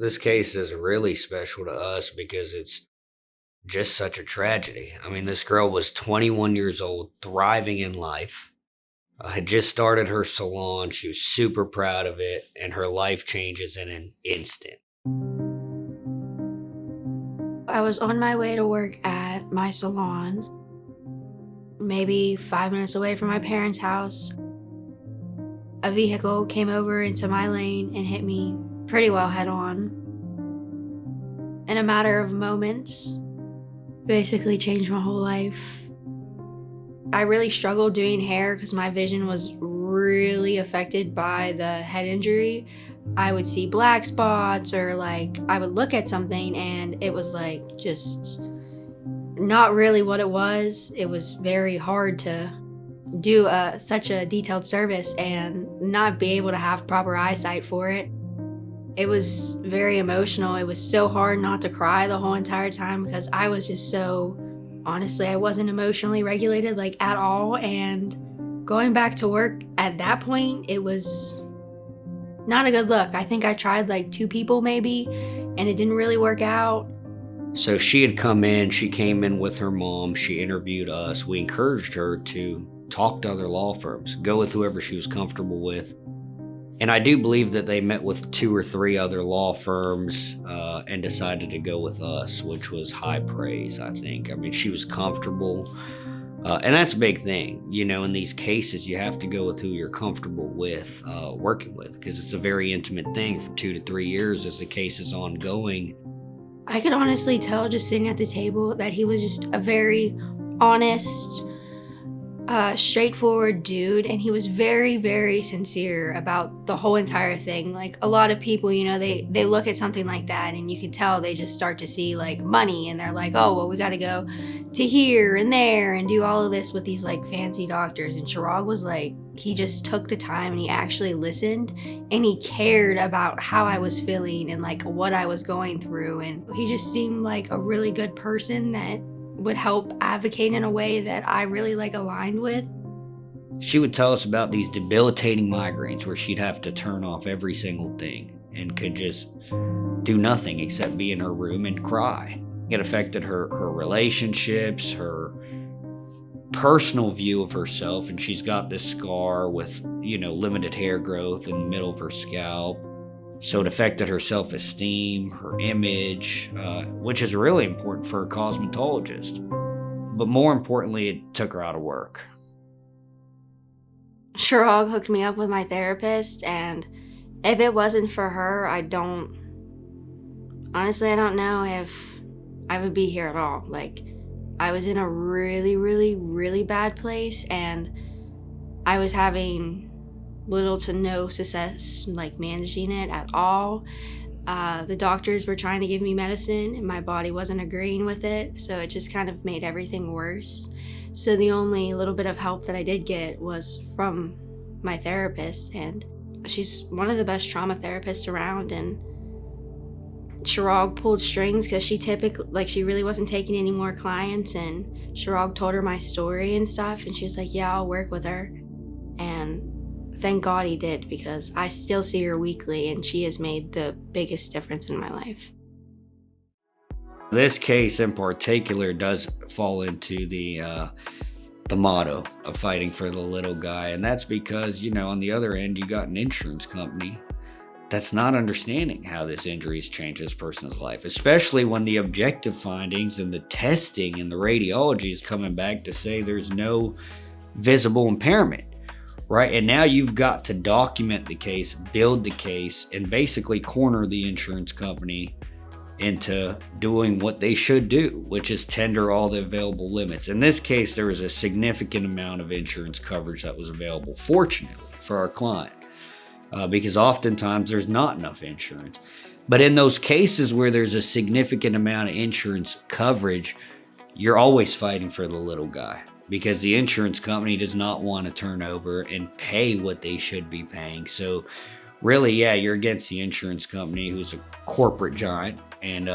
This case is really special to us because it's just such a tragedy. I mean, this girl was 21 years old, thriving in life, had just started her salon. She was super proud of it, and her life changes in an instant. I was on my way to work at my salon, maybe 5 minutes away from my parents' house. A vehicle came over into my lane and hit me pretty well head on. In a matter of moments, basically changed my whole life. I really struggled doing hair because my vision was really affected by the head injury. I would see black spots, or I would look at something and it was just not really what it was. It was very hard to do such a detailed service and not be able to have proper eyesight for it. It was very emotional. It was so hard not to cry the whole entire time because I was just so, honestly, I wasn't emotionally regulated at all. And going back to work at that point, it was not a good look. I think I tried 2 people maybe, and it didn't really work out. So she came in with her mom, she interviewed us. We encouraged her to talk to other law firms, go with whoever she was comfortable with. And I do believe that they met with 2 or 3 other law firms and decided to go with us, which was high praise, I think. I mean, she was comfortable. And that's a big thing. In these cases, you have to go with who you're comfortable with working with, because it's a very intimate thing for 2 to 3 years as the case is ongoing. I could honestly tell just sitting at the table that he was just a very honest, straightforward dude, and he was very, very sincere about the whole entire thing. A lot of people, they look at something like that and you can tell they just start to see money, and they're like, oh, well, we got to go to here and there and do all of this with these fancy doctors. And Chirag was he just took the time and he actually listened, and he cared about how I was feeling and what I was going through. And he just seemed like a really good person that would help advocate in a way that I really aligned with. She would tell us about these debilitating migraines where she'd have to turn off every single thing and could just do nothing except be in her room and cry. It affected her relationships, her personal view of herself, and she's got this scar with, limited hair growth in the middle of her scalp. So it affected her self-esteem, her image, which is really important for a cosmetologist. But more importantly, it took her out of work. Chirag hooked me up with my therapist, and if it wasn't for her, I don't know if I would be here at all. I was in a really, really, really bad place, and I was having little to no success managing it at all. The doctors were trying to give me medicine and my body wasn't agreeing with it, so it just kind of made everything worse. So the only little bit of help that I did get was from my therapist, and she's one of the best trauma therapists around. And Chirag pulled strings because she really wasn't taking any more clients, and Chirag told her my story and stuff, and she was like, yeah, I'll work with her. And thank God he did, because I still see her weekly and she has made the biggest difference in my life. This case in particular does fall into the motto of fighting for the little guy. And that's because, on the other end, you got an insurance company that's not understanding how this injuries change this person's life, especially when the objective findings and the testing and the radiology is coming back to say there's no visible impairment. Right, and now you've got to document the case, build the case, and basically corner the insurance company into doing what they should do, which is tender all the available limits. In this case, there was a significant amount of insurance coverage that was available, fortunately, for our client, because oftentimes there's not enough insurance. But in those cases where there's a significant amount of insurance coverage, you're always fighting for the little guy, because the insurance company does not want to turn over and pay what they should be paying. So really, yeah, you're against the insurance company, who's a corporate giant and,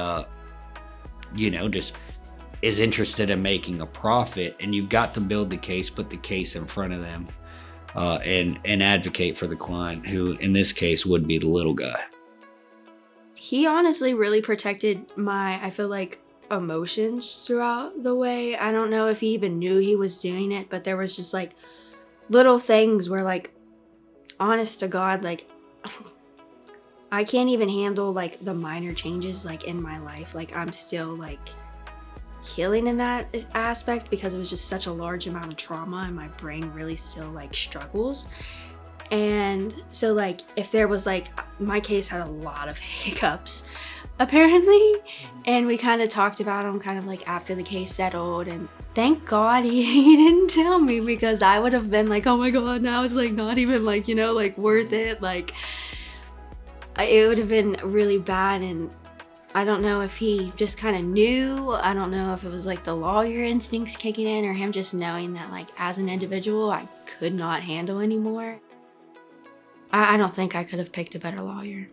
just is interested in making a profit. And you've got to build the case, put the case in front of them, and advocate for the client, who in this case would be the little guy. He honestly really protected my, I feel like, emotions throughout the way. I don't know if he even knew he was doing it, but there was just like little things where, like, honest to God, like, I can't even handle like the minor changes like in my life. Like, I'm still like healing in that aspect because it was just such a large amount of trauma and my brain really still like struggles. And so, like, if there was like, my case had a lot of hiccups apparently, and we kind of talked about them kind of like after the case settled, and thank God he didn't tell me, because I would have been like, oh my God, now it's like not even like, like worth it. Like, it would have been really bad. And I don't know if he just kind of knew. I don't know if it was like the lawyer instincts kicking in or him just knowing that, like, as an individual, I could not handle anymore. I don't think I could have picked a better lawyer.